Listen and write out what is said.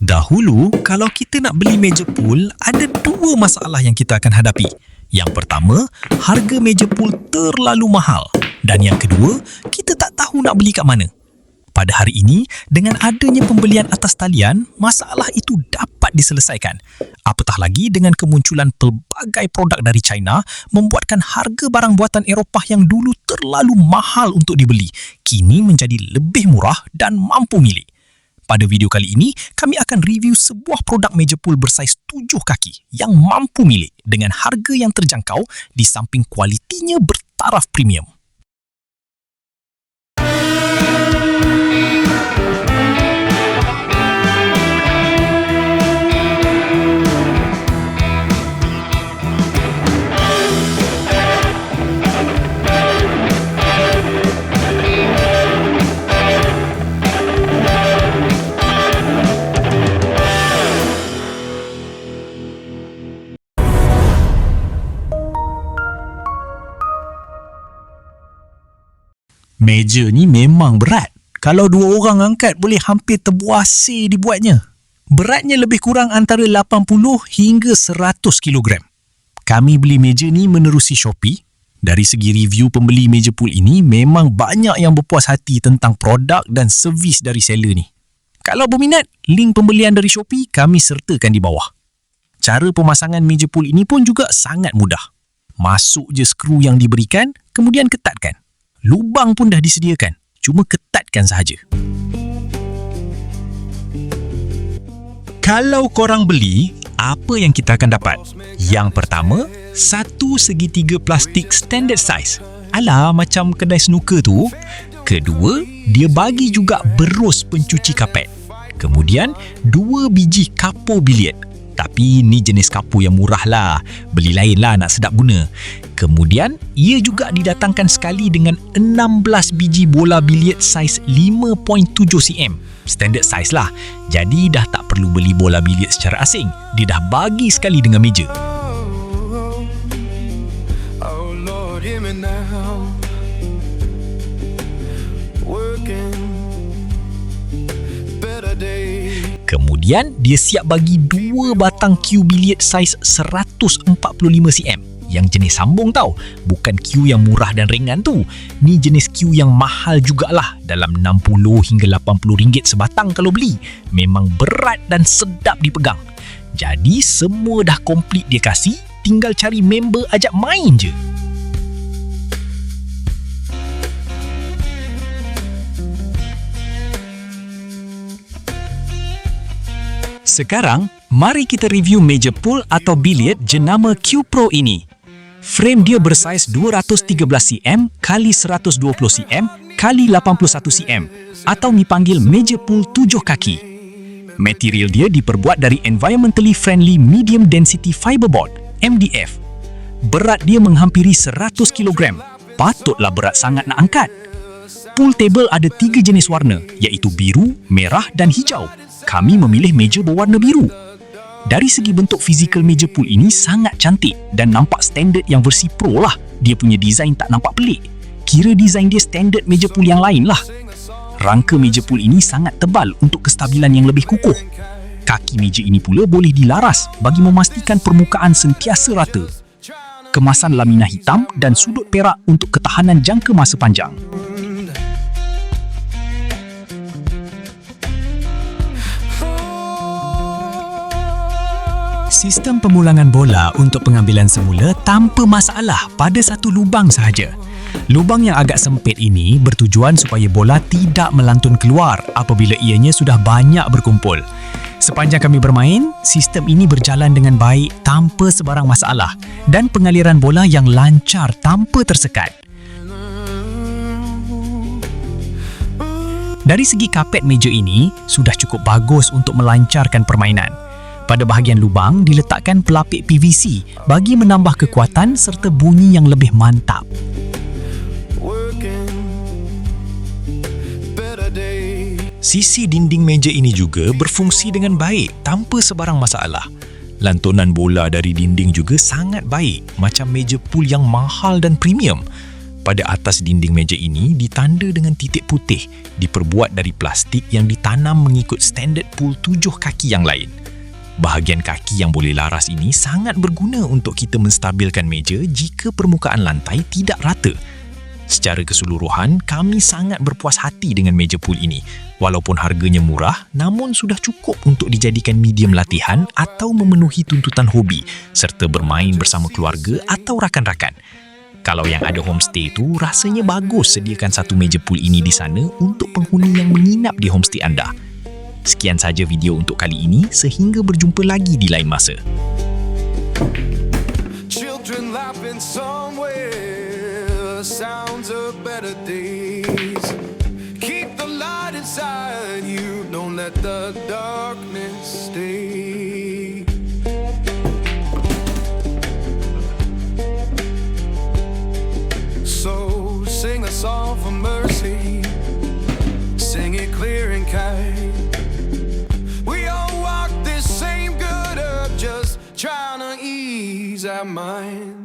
Dahulu, kalau kita nak beli meja pool, ada dua masalah yang kita akan hadapi. Yang pertama, harga meja pool terlalu mahal. Dan yang kedua, kita tak tahu nak beli kat mana. Pada hari ini, dengan adanya pembelian atas talian, masalah itu dapat diselesaikan. Apatah lagi dengan kemunculan pelbagai produk dari China membuatkan harga barang buatan Eropah yang dulu terlalu mahal untuk dibeli, kini menjadi lebih murah dan mampu milik. Pada video kali ini, kami akan review sebuah produk meja pool bersaiz 7 kaki yang mampu milik dengan harga yang terjangkau di samping kualitinya bertaraf premium. Meja ni memang berat. Kalau dua orang angkat boleh hampir terbuasir dibuatnya. Beratnya lebih kurang antara 80 hingga 100 kilogram. Kami beli meja ni menerusi Shopee. Dari segi review pembeli meja pool ini, memang banyak yang berpuas hati tentang produk dan servis dari seller ni. Kalau berminat, link pembelian dari Shopee kami sertakan di bawah. Cara pemasangan meja pool ini pun juga sangat mudah. Masuk je skru yang diberikan, kemudian ketatkan. Lubang pun dah disediakan, cuma ketatkan sahaja. Kalau korang beli, apa yang kita akan dapat? Yang pertama, satu segitiga plastik standard size. Alah, macam kedai snooker tu. Kedua, dia bagi juga berus pencuci kapet. Kemudian, 2 biji kapur biliet. Tapi ni jenis kapur yang murah lah. Beli lain lah nak sedap guna. Kemudian, ia juga didatangkan sekali dengan 16 biji bola biliet saiz 5.7 cm. Standard size lah. Jadi dah tak perlu beli bola biliet secara asing. Dia dah bagi sekali dengan meja. Kemudian, dia siap bagi 2 batang cue biliet saiz 145 cm. Yang jenis sambung tau. Bukan cue yang murah dan ringan tu. Ni jenis cue yang mahal jugalah. Dalam 60 hingga 80 ringgit sebatang kalau beli. Memang berat dan sedap dipegang. Jadi, semua dah komplit dia kasih. Tinggal cari member ajak main je. Sekarang, mari kita review meja pool atau biliet jenama Q Pro ini. Frame dia bersaiz 213 cm x 120 cm x 81 cm atau dipanggil meja pool 7 kaki. Material dia diperbuat dari Environmentally Friendly Medium Density Fiberboard, MDF. Berat dia menghampiri 100 kg. Patutlah berat sangat nak angkat. Pool table ada 3 jenis warna, iaitu biru, merah dan hijau. Kami memilih meja berwarna biru. Dari segi bentuk fizikal meja pool ini sangat cantik dan nampak standard yang versi Pro lah. Dia punya design tak nampak pelik. Kira design dia standard meja pool yang lain lah. Rangka meja pool ini sangat tebal untuk kestabilan yang lebih kukuh. Kaki meja ini pula boleh dilaras bagi memastikan permukaan sentiasa rata. Kemasan lamina hitam dan sudut perak untuk ketahanan jangka masa panjang. Sistem pemulangan bola untuk pengambilan semula tanpa masalah pada satu lubang sahaja. Lubang yang agak sempit ini bertujuan supaya bola tidak melantun keluar apabila ianya sudah banyak berkumpul. Sepanjang kami bermain, sistem ini berjalan dengan baik tanpa sebarang masalah dan pengaliran bola yang lancar tanpa tersekat. Dari segi kapet meja ini, sudah cukup bagus untuk melancarkan permainan. Pada bahagian lubang diletakkan pelapik PVC bagi menambah kekuatan serta bunyi yang lebih mantap. Sisi dinding meja ini juga berfungsi dengan baik tanpa sebarang masalah. Lantunan bola dari dinding juga sangat baik, macam meja pool yang mahal dan premium. pada atas dinding meja ini ditanda dengan titik putih, diperbuat dari plastik yang ditanam mengikut standard pool 7 kaki yang lain. Bahagian kaki yang boleh laras ini sangat berguna untuk kita menstabilkan meja jika permukaan lantai tidak rata. Secara keseluruhan, kami sangat berpuas hati dengan meja pool ini. Walaupun harganya murah, namun sudah cukup untuk dijadikan medium latihan atau memenuhi tuntutan hobi serta bermain bersama keluarga atau rakan-rakan. Kalau yang ada homestay tu, rasanya bagus sediakan satu meja pool ini di sana untuk penghuni yang menginap di homestay anda. Sekian saja video untuk kali ini, sehingga berjumpa lagi di lain masa. Children laughing somewhere, sounds of better days. Keep the light inside you, don't let the darkness stay. So sing a song for mercy, sing it clear and kind. We all walk this same good earth, just trying to ease our mind.